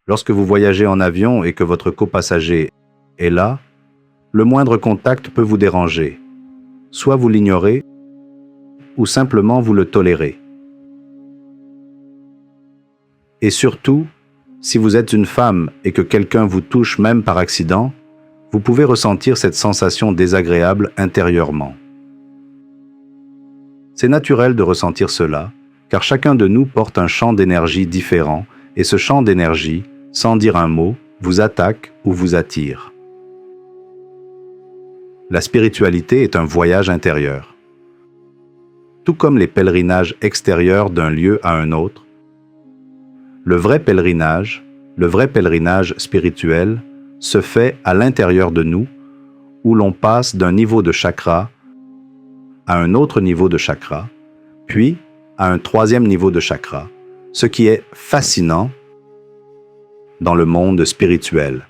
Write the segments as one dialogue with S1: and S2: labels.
S1: Lorsque vous voyagez en avion et que votre copassager est là, le moindre contact peut vous déranger. Soit vous l'ignorez, ou simplement vous le tolérez. Et surtout, si vous êtes une femme et que quelqu'un vous touche même par accident, vous pouvez ressentir cette sensation désagréable intérieurement. C'est naturel de ressentir cela, car chacun de nous porte un champ d'énergie différent, et ce champ d'énergie, sans dire un mot, vous attaque ou vous attire. La spiritualité est un voyage intérieur. Tout comme les pèlerinages extérieurs d'un lieu à un autre, le vrai pèlerinage spirituel, se fait à l'intérieur de nous, où l'on passe d'un niveau de chakra à un autre niveau de chakra, puis à un troisième niveau de chakra, ce qui est fascinant dans le monde spirituel.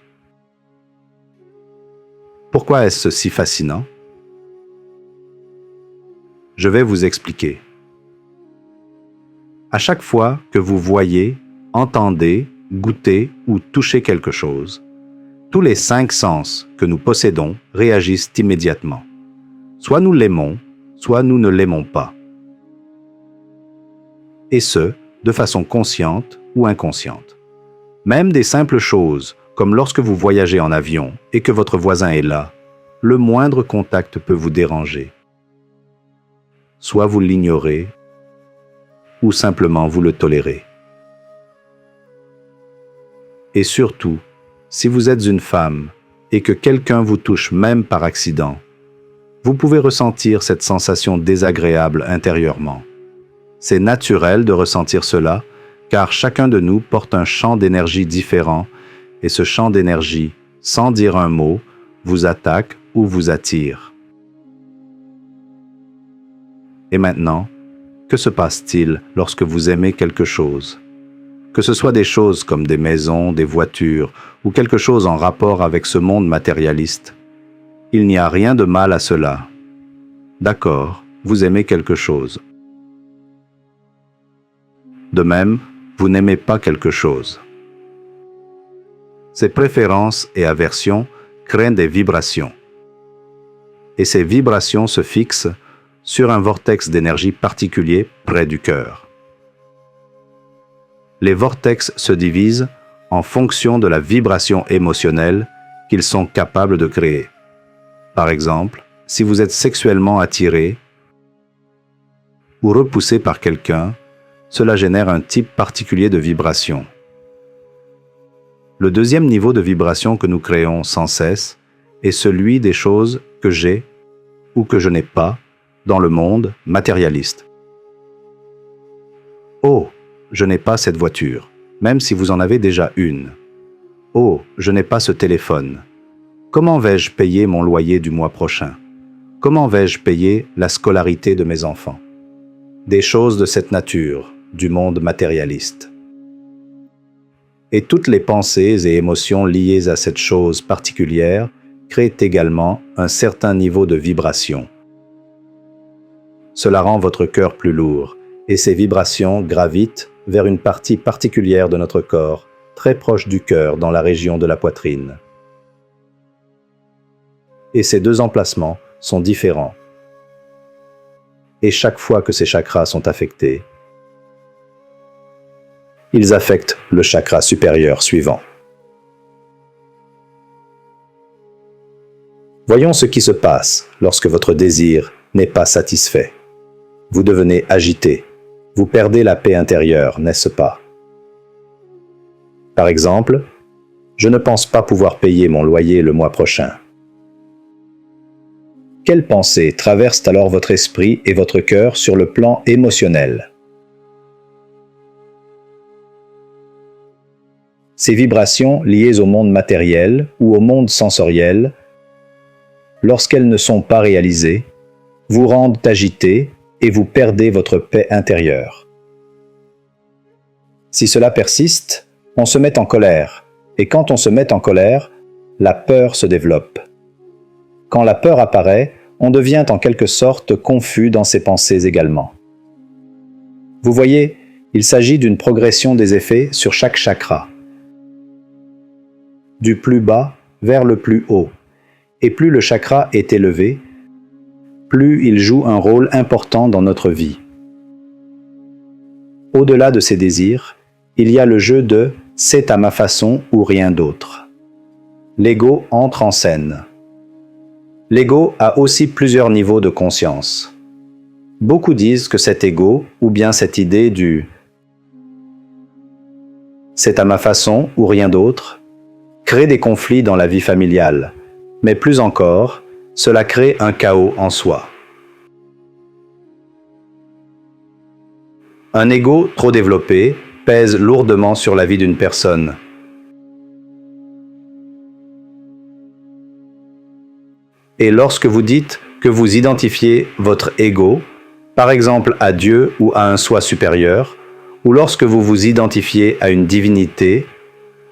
S1: Pourquoi est-ce si fascinant? Je vais vous expliquer. À chaque fois que vous voyez, entendez, goûtez ou touchez quelque chose, tous les 5 sens que nous possédons réagissent immédiatement. Soit nous l'aimons, soit nous ne l'aimons pas. Et ce, de façon consciente ou inconsciente. Même des simples choses, comme lorsque vous voyagez en avion et que votre voisin est là, le moindre contact peut vous déranger. Soit vous l'ignorez, ou simplement vous le tolérez. Et surtout, si vous êtes une femme et que quelqu'un vous touche même par accident, vous pouvez ressentir cette sensation désagréable intérieurement. C'est naturel de ressentir cela, car chacun de nous porte un champ d'énergie différent, et ce champ d'énergie, sans dire un mot, vous attaque ou vous attire. Et maintenant, que se passe-t-il lorsque vous aimez quelque chose? Que ce soit des choses comme des maisons, des voitures, ou quelque chose en rapport avec ce monde matérialiste, il n'y a rien de mal à cela. D'accord, vous aimez quelque chose. De même, vous n'aimez pas quelque chose. Ces préférences et aversions créent des vibrations. Et ces vibrations se fixent sur un vortex d'énergie particulier près du cœur. Les vortex se divisent en fonction de la vibration émotionnelle qu'ils sont capables de créer. Par exemple, si vous êtes sexuellement attiré ou repoussé par quelqu'un, cela génère un type particulier de vibration. Le deuxième niveau de vibration que nous créons sans cesse est celui des choses que j'ai ou que je n'ai pas dans le monde matérialiste. Oh, je n'ai pas cette voiture, même si vous en avez déjà une. Oh, je n'ai pas ce téléphone. Comment vais-je payer mon loyer du mois prochain? Comment vais-je payer la scolarité de mes enfants? Des choses de cette nature, du monde matérialiste. Et toutes les pensées et émotions liées à cette chose particulière créent également un certain niveau de vibration. Cela rend votre cœur plus lourd, et ces vibrations gravitent vers une partie particulière de notre corps, très proche du cœur dans la région de la poitrine. Et ces deux emplacements sont différents. Et chaque fois que ces chakras sont affectés, ils affectent le chakra supérieur suivant. Voyons ce qui se passe lorsque votre désir n'est pas satisfait. Vous devenez agité. Vous perdez la paix intérieure, n'est-ce pas? Par exemple, je ne pense pas pouvoir payer mon loyer le mois prochain. Quelles pensées traversent alors votre esprit et votre cœur sur le plan émotionnel? Ces vibrations liées au monde matériel ou au monde sensoriel, lorsqu'elles ne sont pas réalisées, vous rendent agité et vous perdez votre paix intérieure. Si cela persiste, on se met en colère, et quand on se met en colère, la peur se développe. Quand la peur apparaît, on devient en quelque sorte confus dans ses pensées également. Vous voyez, il s'agit d'une progression des effets sur chaque chakra. du plus bas vers le plus haut. Et plus le chakra est élevé, plus il joue un rôle important dans notre vie. Au-delà de ces désirs, il y a le jeu de « c'est à ma façon ou rien d'autre ». L'ego entre en scène. L'ego a aussi plusieurs niveaux de conscience. Beaucoup disent que cet ego, ou bien cette idée du « c'est à ma façon ou rien d'autre », crée des conflits dans la vie familiale, mais plus encore, cela crée un chaos en soi. Un ego trop développé pèse lourdement sur la vie d'une personne. Et lorsque vous dites que vous identifiez votre ego, par exemple à Dieu ou à un soi supérieur, ou lorsque vous vous identifiez à une divinité,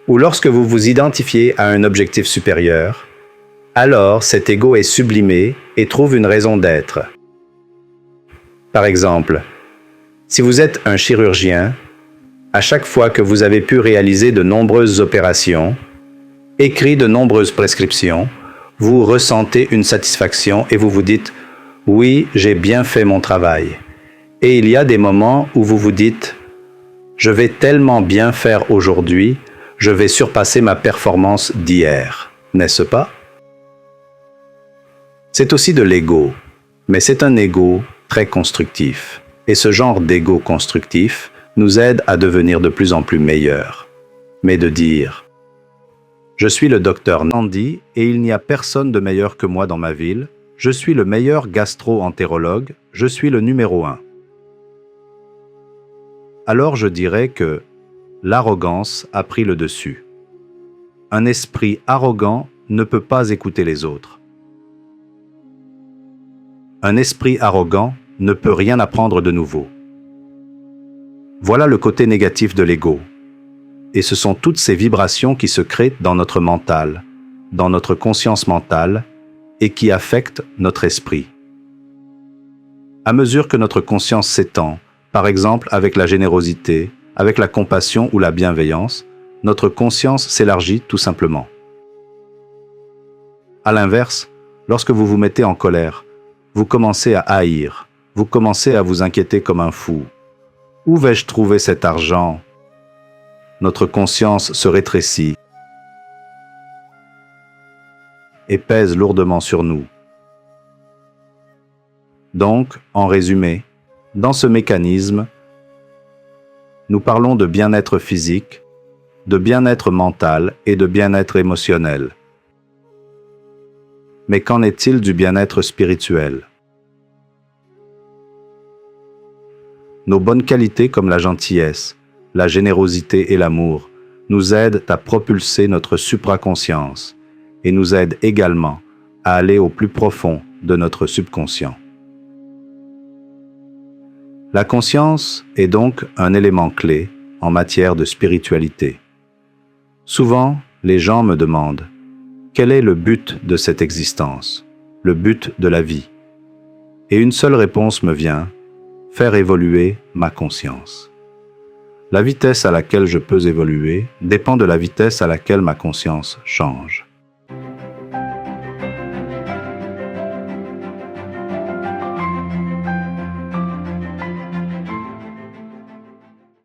S1: ou lorsque vous vous identifiez à un objectif supérieur, alors cet ego est sublimé et trouve une raison d'être. Par exemple, si vous êtes un chirurgien, à chaque fois que vous avez pu réaliser de nombreuses opérations, écrit de nombreuses prescriptions, vous ressentez une satisfaction et vous vous dites « Oui, j'ai bien fait mon travail ». Et il y a des moments où vous vous dites « Je vais tellement bien faire aujourd'hui, je vais surpasser ma performance d'hier », n'est-ce pas? C'est aussi de l'ego, mais c'est un ego très constructif. Et ce genre d'ego constructif nous aide à devenir de plus en plus meilleurs. Mais de dire « Je suis le docteur Nandi et il n'y a personne de meilleur que moi dans ma ville, je suis le meilleur gastro-entérologue, je suis le numéro 1. » Alors je dirais que l'arrogance a pris le dessus. Un esprit arrogant ne peut pas écouter les autres. Un esprit arrogant ne peut rien apprendre de nouveau. Voilà le côté négatif de l'ego. Et ce sont toutes ces vibrations qui se créent dans notre mental, dans notre conscience mentale, et qui affectent notre esprit. À mesure que notre conscience s'étend, par exemple avec la générosité, avec la compassion ou la bienveillance, notre conscience s'élargit tout simplement. À l'inverse, lorsque vous vous mettez en colère, vous commencez à haïr, vous commencez à vous inquiéter comme un fou. Où vais-je trouver cet argent? Notre conscience se rétrécit et pèse lourdement sur nous. Donc, en résumé, dans ce mécanisme, nous parlons de bien-être physique, de bien-être mental et de bien-être émotionnel. Mais qu'en est-il du bien-être spirituel? Nos bonnes qualités comme la gentillesse, la générosité et l'amour nous aident à propulser notre supraconscience et nous aident également à aller au plus profond de notre subconscient. La conscience est donc un élément clé en matière de spiritualité. Souvent, les gens me demandent « Quel est le but de cette existence, le but de la vie ?» Et une seule réponse me vient « Faire évoluer ma conscience ». La vitesse à laquelle je peux évoluer dépend de la vitesse à laquelle ma conscience change.